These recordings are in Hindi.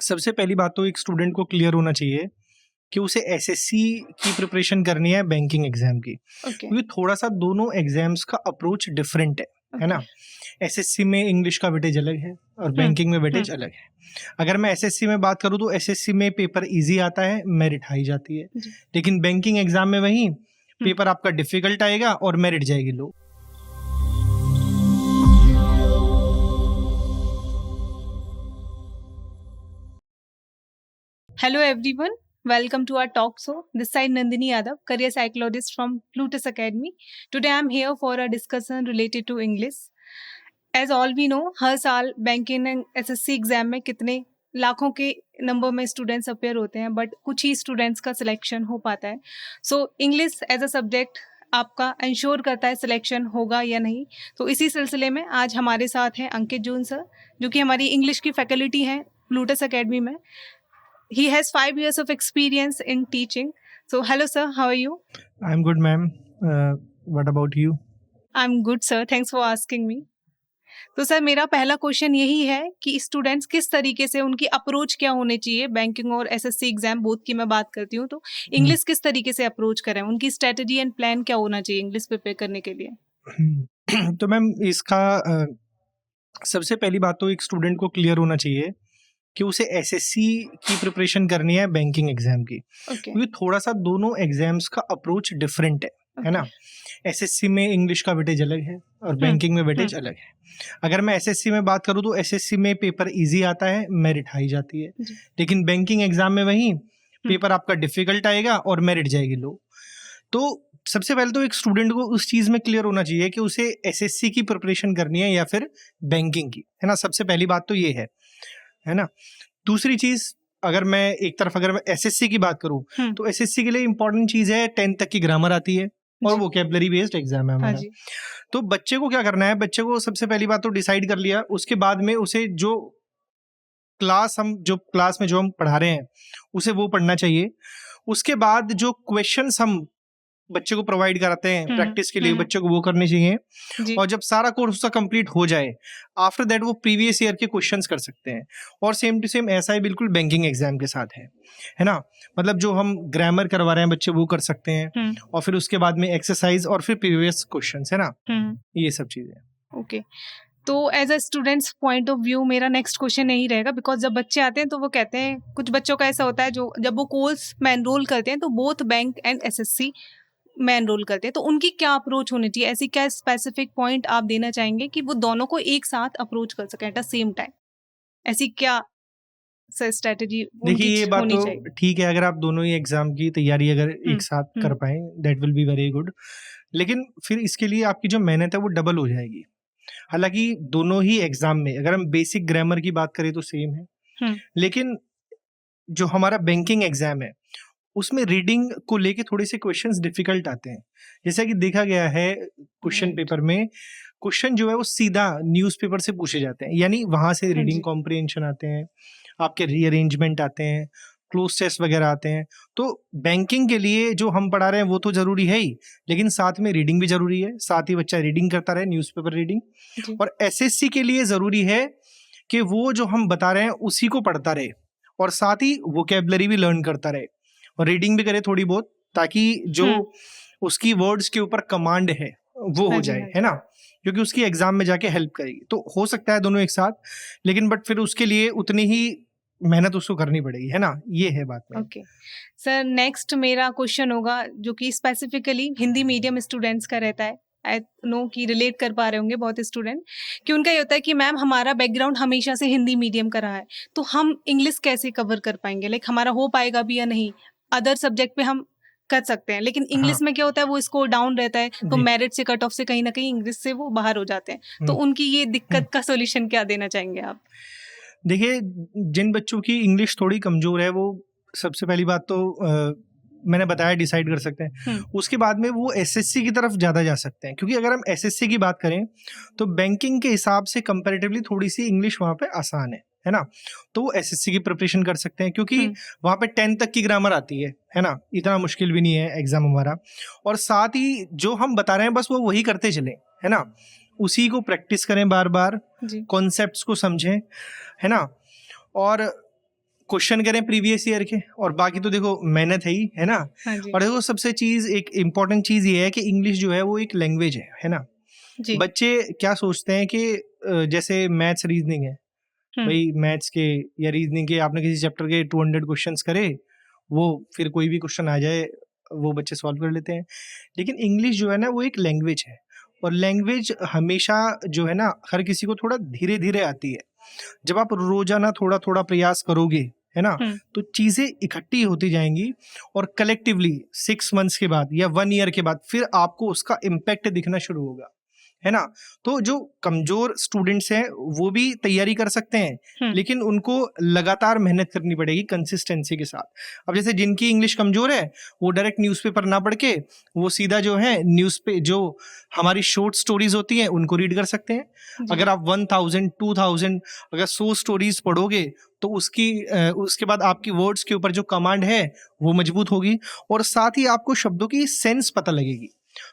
सबसे पहली बात तो एक स्टूडेंट को क्लियर होना चाहिए कि उसे एसएससी की प्रिपरेशन करनी है बैंकिंग एग्जाम की, ओके क्योंकि थोड़ा सा दोनों एग्जाम्स का अप्रोच डिफरेंट है ना। एसएससी में इंग्लिश का वेटेज अलग है और बैंकिंग में वेटेज अलग है। अगर मैं एसएससी में बात करूँ तो एसएससी में पेपर इजी आता है, मेरिट हाई जाती है, जी। लेकिन बैंकिंग एग्जाम में वही पेपर आपका डिफिकल्ट आएगा और मेरिट जाएगी लो। Hello everyone, welcome to our talk show. This side Nandini Yadav, career psychologist from Plutus Academy. Today I am here for a discussion related to English. As all we know, हर साल बैंकिंग एंड एसएससी एग्जाम में कितने लाखों के नंबर में स्टूडेंट्स अपेयर होते हैं, बट कुछ ही स्टूडेंट्स का सिलेक्शन हो पाता है. So English as a subject आपका इंश्योर करता है सिलेक्शन होगा या नहीं. तो इसी सिलसिले में आज हमारे साथ हैं अंकित जून सर, जो कि हमारी इंग्लिश की फैकल्टी हैं प्लूटस अकेडमी में. He has 5 years of experience in teaching. So, hello sir, how are you? I'm good, ma'am. What about you? I'm good sir, thanks for asking me. तो सर मेरा पहला क्वेश्चन यही है कि स्टूडेंट्स किस तरीके से उनकी अप्रोच क्या होनी चाहिए, बैंकिंग और एसएससी एग्जाम बोथ की मैं बात करती हूँ, तो इंग्लिश किस तरीके से अप्रोच करें, उनकी स्ट्रेटजी एंड प्लान क्या होना चाहिए इंग्लिश प्रिपेयर करने के लिए? तो मैम इसका सबसे पहली बात तो एक स्टूडेंट को क्लियर होना चाहिए कि उसे एसएससी की प्रिपरेशन करनी है बैंकिंग एग्जाम की, क्योंकि थोड़ा सा दोनों एग्जाम्स का अप्रोच डिफरेंट है ना। एसएससी में इंग्लिश का वेटेज अलग है और बैंकिंग में वेटेज अलग है। अगर मैं एसएससी में बात करूँ तो एसएससी में पेपर इजी आता है, मेरिट हाई जाती है, लेकिन बैंकिंग एग्जाम में वही पेपर आपका डिफिकल्ट आएगा और मेरिट जाएगी लो। तो सबसे पहले तो एक स्टूडेंट को उस चीज़ में क्लियर होना चाहिए कि उसे एसएससी की प्रिपरेशन करनी है या फिर बैंकिंग की, है ना। सबसे पहली बात तो ये है ना। दूसरी चीज, अगर मैं एक तरफ अगर मैं एसएससी की बात करूं तो एसएससी के लिए इंपॉर्टेंट चीज है 10th तक की ग्रामर आती है और वोकैबुलरी बेस्ड एग्जाम है हमारा। तो बच्चे को क्या करना है, बच्चे को सबसे पहली बात तो डिसाइड कर लिया, उसके बाद में उसे जो क्लास में जो हम पढ़ा रहे हैं उसे वो पढ़ना चाहिए। उसके बाद जो क्वेश्चंस हम बच्चे को प्रोवाइड कराते हैं प्रैक्टिस के लिए, बच्चे को वो करने चाहिए। और जब सारा कोर्स उसका कंप्लीट हो जाए, आफ्टर दैट वो प्रीवियस ईयर के क्वेश्चंस कर सकते हैं। और सेम टू सेम ऐसा ही बिल्कुल बैंकिंग एग्जाम के साथ है ना। मतलब जो हम ग्रामर करवा रहे हैं बच्चे वो कर सकते हैं, और फिर उसके बाद में एक्सरसाइज और फिर प्रीवियस क्वेश्चंस, है ना। ये सब चीजें। ओके, तो as a students point of view मेरा नेक्स्ट क्वेश्चन यही रहेगा, बिकॉज जब बच्चे आते हैं तो वो कहते हैं, कुछ बच्चों का ऐसा होता है जो जब वो कोर्स में एनरोल करते हैं तो बोथ बैंक एंड एसएससी में एनरोल करते हैं, तो उनकी क्या अप्रोच होनी चाहिए, ऐसी क्या स्पेसिफिक पॉइंट आप देना चाहेंगे कि वो दोनों को एक साथ अप्रोच कर सकें एट द सेम टाइम? ऐसी क्या स्ट्रेटजी देखिए, ये बात तो ठीक है, अगर आप दोनों ही एग्जाम की तैयारी अगर एक साथ कर पाए that will be very good, लेकिन फिर इसके लिए आपकी जो मेहनत है वो डबल हो जाएगी। हालांकि दोनों ही एग्जाम में अगर हम बेसिक ग्रामर की बात करें तो सेम है, लेकिन जो हमारा बैंकिंग एग्जाम है उसमें रीडिंग को लेके थोड़े से क्वेश्चंस डिफिकल्ट आते हैं। जैसा कि देखा गया है क्वेश्चन पेपर में, क्वेश्चन जो है वो सीधा न्यूज़पेपर से पूछे जाते हैं, यानी वहां से रीडिंग कॉम्प्रिहेंशन आते हैं, आपके रीअरेंजमेंट आते हैं, क्लोज टेस्ट वगैरह आते हैं। तो बैंकिंग के लिए जो हम पढ़ा रहे हैं वो तो जरूरी है ही, लेकिन साथ में रीडिंग भी जरूरी है, साथ ही बच्चा रीडिंग करता रहे, न्यूज़पेपर रीडिंग। और एसएससी के लिए जरूरी है कि वो जो हम बता रहे हैं उसी को पढ़ता रहे और साथ ही वोकैबुलरी भी लर्न करता रहे और रीडिंग भी करे थोड़ी बहुत, ताकि जो उसकी वर्ड्स के ऊपर कमांड है वो हो जाए, है ना, क्योंकि उसकी एग्जाम में जाके हेल्प करेगी। तो हो सकता है दोनों एक साथ, लेकिन बट फिर उसके लिए उतनी ही मेहनत उसको करनी पड़ेगी, है ना। ये है बात में। ओके सर, नेक्स्ट मेरा क्वेश्चन होगा जो कि स्पेसिफिकली हिंदी मीडियम स्टूडेंट्स का रहता है। आई नो कि रिलेट कर पा रहे होंगे बहुत स्टूडेंट, कि उनका ये होता है कि मैम हमारा बैकग्राउंड हमेशा से हिंदी मीडियम का रहा है, तो हम इंग्लिश कैसे कवर कर पाएंगे, लाइक हमारा हो पाएगा भी या नहीं। अदर सब्जेक्ट पे हम कर सकते हैं, लेकिन इंग्लिश में क्या होता है वो स्कोर डाउन रहता है, तो मेरिट से कट ऑफ से कहीं ना कहीं इंग्लिश से वो बाहर हो जाते हैं। तो उनकी ये दिक्कत का सोल्यूशन क्या देना चाहेंगे आप? देखिए, जिन बच्चों की इंग्लिश थोड़ी कमजोर है वो सबसे पहली बात तो मैंने बताया डिसाइड कर सकते हैं। उसके बाद में वो एसएससी की तरफ ज़्यादा जा सकते हैं, क्योंकि अगर हम एसएससी की बात करें तो बैंकिंग के हिसाब से कंपैरेटिवली थोड़ी सी इंग्लिश वहाँ पे आसान है ना। तो वो एसएससी की प्रिपरेशन कर सकते हैं, क्योंकि वहाँ पे 10 तक की ग्रामर आती है ना, इतना मुश्किल भी नहीं है एग्जाम हमारा। और साथ ही जो हम बता रहे हैं बस वो वही करते चले, है ना, उसी को प्रैक्टिस करें बार बार, कॉन्सेप्ट्स को समझें, है ना। और क्वेश्चन करें प्रीवियस ईयर के, और बाकी तो देखो मेहनत है ना। हाँ जी और देखो सबसे चीज, एक इम्पॉर्टेंट चीज ये है कि इंग्लिश जो है वो एक लैंग्वेज है ना। जी। बच्चे क्या सोचते हैं कि जैसे मैथ्स रीजनिंग है, भाई मैथ्स के या रीजनिंग के आपने किसी चैप्टर के 200 क्वेश्चंस करे, वो फिर कोई भी क्वेश्चन आ जाए वो बच्चे सॉल्व कर लेते हैं। लेकिन इंग्लिश जो है ना वो एक लैंग्वेज है, और लैंग्वेज हमेशा जो है ना हर किसी को थोड़ा धीरे धीरे आती है। जब आप रोजाना थोड़ा थोड़ा प्रयास करोगे, है ना, तो चीजें इकट्ठी होती जाएंगी, और कलेक्टिवली 6 मंथ्स के बाद या 1 ईयर के बाद फिर आपको उसका इम्पैक्ट दिखना शुरू होगा, है ना। तो जो कमजोर स्टूडेंट्स हैं वो भी तैयारी कर सकते हैं, लेकिन उनको लगातार मेहनत करनी पड़ेगी कंसिस्टेंसी के साथ। अब जैसे जिनकी इंग्लिश कमजोर है वो डायरेक्ट न्यूज़पेपर ना पढ़ के वो सीधा जो है न्यूज़ पे जो हमारी शॉर्ट स्टोरीज होती हैं उनको रीड कर सकते हैं। अगर आप 1000 2000 अगर 100 स्टोरीज पढ़ोगे तो उसके बाद आपकी वर्ड्स के ऊपर जो कमांड है वो मजबूत होगी, और साथ ही आपको शब्दों की सेंस पता लगेगी।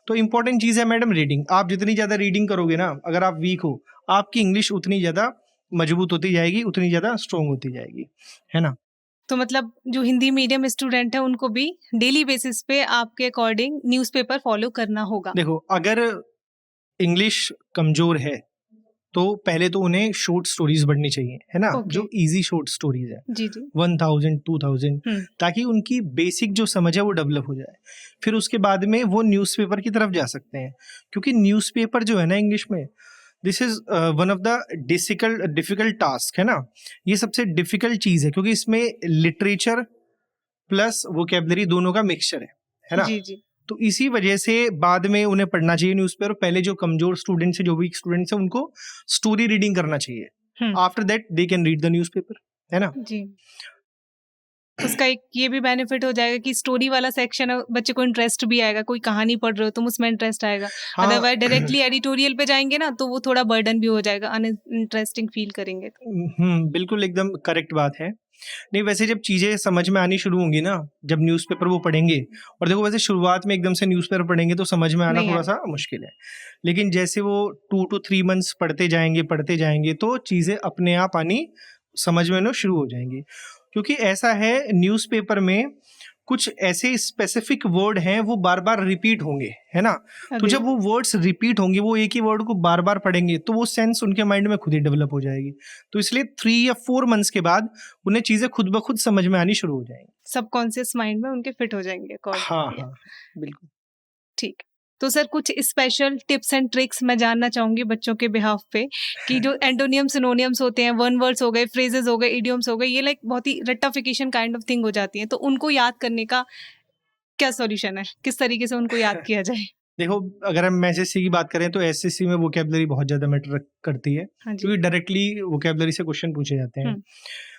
तो इंपॉर्टेंट चीज है मैडम रीडिंग। आप जितनी ज्यादा रीडिंग करोगे ना, अगर आप वीक हो, आपकी इंग्लिश उतनी ज्यादा मजबूत होती जाएगी, उतनी ज्यादा स्ट्रोंग होती जाएगी, है ना। तो मतलब जो हिंदी मीडियम स्टूडेंट है उनको भी डेली बेसिस पे आपके अकॉर्डिंग न्यूज़पेपर फॉलो करना होगा। देखो अगर इंग्लिश कमजोर है तो पहले तो उन्हें शॉर्ट स्टोरीज पढ़नी चाहिए, है ना। जो इजी शॉर्ट स्टोरीज है जी जी 1000 2000, ताकि उनकी बेसिक जो समझ है वो डेवलप हो जाए। फिर उसके बाद में वो न्यूज़पेपर की तरफ जा सकते हैं, क्योंकि न्यूज़पेपर जो है ना इंग्लिश में, this is one of the difficult task, है ना। ये सबसे डिफिकल्ट चीज है, क्योंकि इसमें लिटरेचर प्लस वोकेबलरी दोनों का मिक्सचर है ना। जी जी। तो इसी वजह से बाद में उन्हें पढ़ना चाहिए न्यूज़पेपर। पहले जो कमजोर स्टूडेंट्स है, जो वीक स्टूडेंट्स है, उनको स्टोरी रीडिंग करना चाहिए। After that they can read the newspaper, है ना। जी। उसका एक ये भी बेनिफिट हो जाएगा कि स्टोरी वाला सेक्शन है, बच्चे को इंटरेस्ट भी आएगा। कोई कहानी पढ़ रहे हो तुम उसमें इंटरेस्ट आएगा। अदरवाइज डायरेक्टली एडिटोरियल पे जाएंगे ना तो वो थोड़ा बर्डन भी हो जाएगा, अनइंटरेस्टिंग फील करेंगे तो। बिल्कुल एकदम करेक्ट बात है। नहीं वैसे जब चीज़ें समझ में आनी शुरू होंगी ना, जब न्यूज़पेपर वो पढ़ेंगे, और देखो वैसे शुरुआत में एकदम से न्यूज़पेपर पढ़ेंगे तो समझ में आना थोड़ा सा मुश्किल है, लेकिन जैसे वो 2 to 3 मंथ्स पढ़ते जाएंगे तो चीज़ें अपने आप आनी समझ में आना शुरू हो जाएंगी। क्योंकि ऐसा है न्यूज़पेपर में कुछ ऐसे स्पेसिफिक वर्ड हैं वो बार बार रिपीट होंगे, है ना। तो जब वो वर्ड्स रिपीट होंगे, वो एक ही वर्ड को बार बार पढ़ेंगे, तो वो सेंस उनके माइंड में खुद ही डेवलप हो जाएगी। तो इसलिए 3 या 4 मंथ्स के बाद उन्हें चीजें खुद ब खुद समझ में आनी शुरू हो जाएंगी, सबकॉन्शियस माइंड में उनके फिट हो जाएंगे। हाँ बिल्कुल। ठीक। तो सर कुछ स्पेशल टिप्स एंड ट्रिक्स मैं जानना चाहूंगी बच्चों के बिहाफ पे, कि जो एंटोनियम सिनोनियम्स होते हैं, वन वर्ड्स हो गए, फ्रेजेस हो गए, इडियम्स हो गए, ये लाइक बहुत ही रट्टाफिकेशन काइंड ऑफ थिंग हो जाती है, तो उनको याद करने का क्या सॉल्यूशन है, किस तरीके से उनको याद किया जाए? देखो अगर हम एसएससी की बात करें तो एसएससी में वोकेबलरी बहुत ज्यादा मैटर करती है, क्योंकि डायरेक्टली वोकेबलरी से क्वेश्चन पूछे जाते हैं।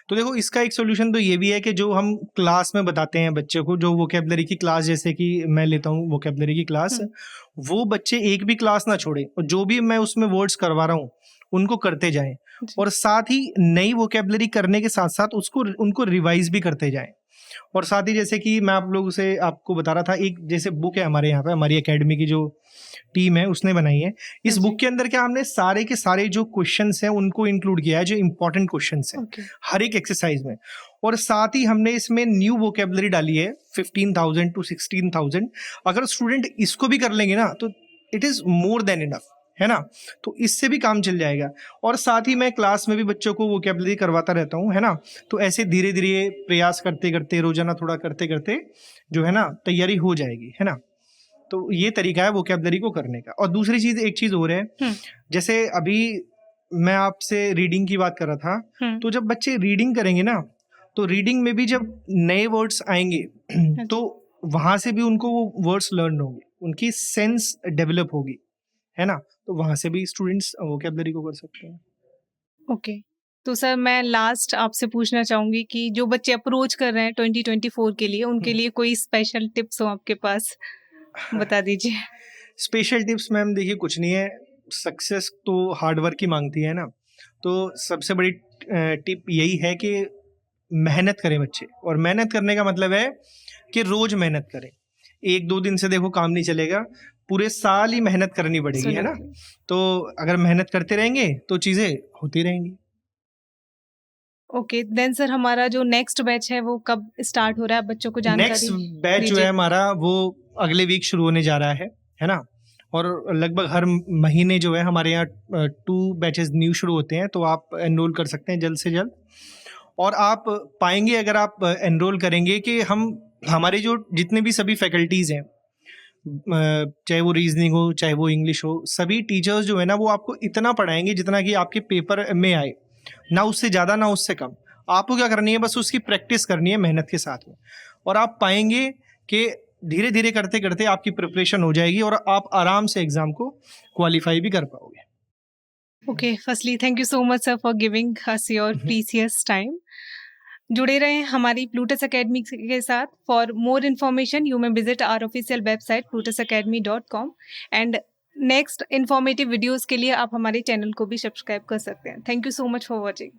तो देखो इसका एक सोल्यूशन तो ये भी है कि जो हम क्लास में बताते हैं बच्चे को, जो वोकेबलरी की क्लास, जैसे कि मैं लेता हूँ वोकेबलरी की क्लास, वो बच्चे एक भी क्लास ना छोड़े, और जो भी मैं उसमें वर्ड्स करवा रहा हूँ उनको करते जाएं, और साथ ही नई वोकेबलरी करने के साथ साथ उनको रिवाइज भी करते जाएं। और साथ ही जैसे कि मैं आप लोगों से आपको बता रहा था, एक जैसे बुक है हमारे यहाँ पे, हमारी एकेडमी की जो टीम है उसने बनाई है। इस बुक के अंदर क्या हमने सारे के सारे जो क्वेश्चंस हैं उनको इंक्लूड किया है, जो इंपॉर्टेंट क्वेश्चंस हैं हर एक एक्सरसाइज में। और साथ ही हमने इसमें न्यू वोकेबलरी डाली है 15,000 to 16,000। अगर स्टूडेंट इसको भी कर लेंगे ना तो it is more than enough, है ना। तो इससे भी काम चल जाएगा। और साथ ही मैं क्लास में भी बच्चों को वोकेबलरी करवाता रहता हूँ, है ना। तो ऐसे धीरे धीरे प्रयास करते करते, रोजाना थोड़ा करते करते जो है ना तैयारी हो जाएगी, है ना। तो ये तरीका है वोकेबलरी को करने का। और दूसरी चीज, एक चीज और है, जैसे अभी मैं आपसे रीडिंग की बात कर रहा था, तो जब बच्चे रीडिंग करेंगे ना, तो रीडिंग में भी जब नए वर्ड्स आएंगे तो वहां से भी उनको वो वर्ड्स लर्न होंगे, उनकी सेंस डेवलप होगी, है ना। तो वहां से भी स्टूडेंट्स वोकेबलरी को कर सकते हैं। ओके। तो सर मैं लास्ट आपसे पूछना चाहूंगी कि जो बच्चे अप्रोच कर रहे हैं 2024 के लिए, उनके लिए कोई स्पेशल टिप्स हो आपके पास, बता दीजिए। स्पेशल टिप्स मैम देखिए कुछ नहीं है, सक्सेस तो हार्ड वर्क ही मांगती है ना। तो सबसे बड़ी टिप यही है कि मेहनत करें बच्चे, और मेहनत करने का मतलब है कि रोज मेहनत करें। 1-2 दिन से देखो काम नहीं चलेगा, पूरे साल ही मेहनत करनी पड़ेगी, है ना। तो अगर मेहनत करते रहेंगे तो चीजें होती रहेंगी। ओके देन सर, हमारा जो नेक्स्ट बैच है वो कब स्टार्ट हो रहा है, बच्चों को नेक्स्ट जानकारी बैच जो दीजिए। है हमारा वो अगले वीक शुरू होने जा रहा है ना। और लगभग हर महीने जो है हमारे यहाँ 2 बैचेस न्यू शुरू होते हैं, तो आप एनरोल कर सकते हैं जल्द से जल्द। और आप पाएंगे अगर आप एनरोल करेंगे कि हमारे जो जितने भी सभी फैकल्टीज़ हैं, चाहे वो रीजनिंग हो चाहे वो इंग्लिश हो, सभी टीचर्स जो है ना वो आपको इतना पढ़ाएंगे जितना कि आपके पेपर में आए, ना उससे ज़्यादा ना उससे कम। आपको क्या करनी है, बस उसकी प्रैक्टिस करनी है मेहनत के साथ में, और आप पाएंगे कि धीरे धीरे करते करते आपकी प्रिपरेशन हो जाएगी और आप आराम से एग्ज़ाम को क्वालिफाई भी कर पाओगे। Okay, firstly thank you so much sir for giving us your precious time. जुड़े रहें हमारी प्लूटस अकेडमी के साथ। For more information you may visit our official website plutusacademy.com and next informative videos के लिए आप हमारे चैनल को भी सब्सक्राइब कर सकते हैं। Thank you so much for watching.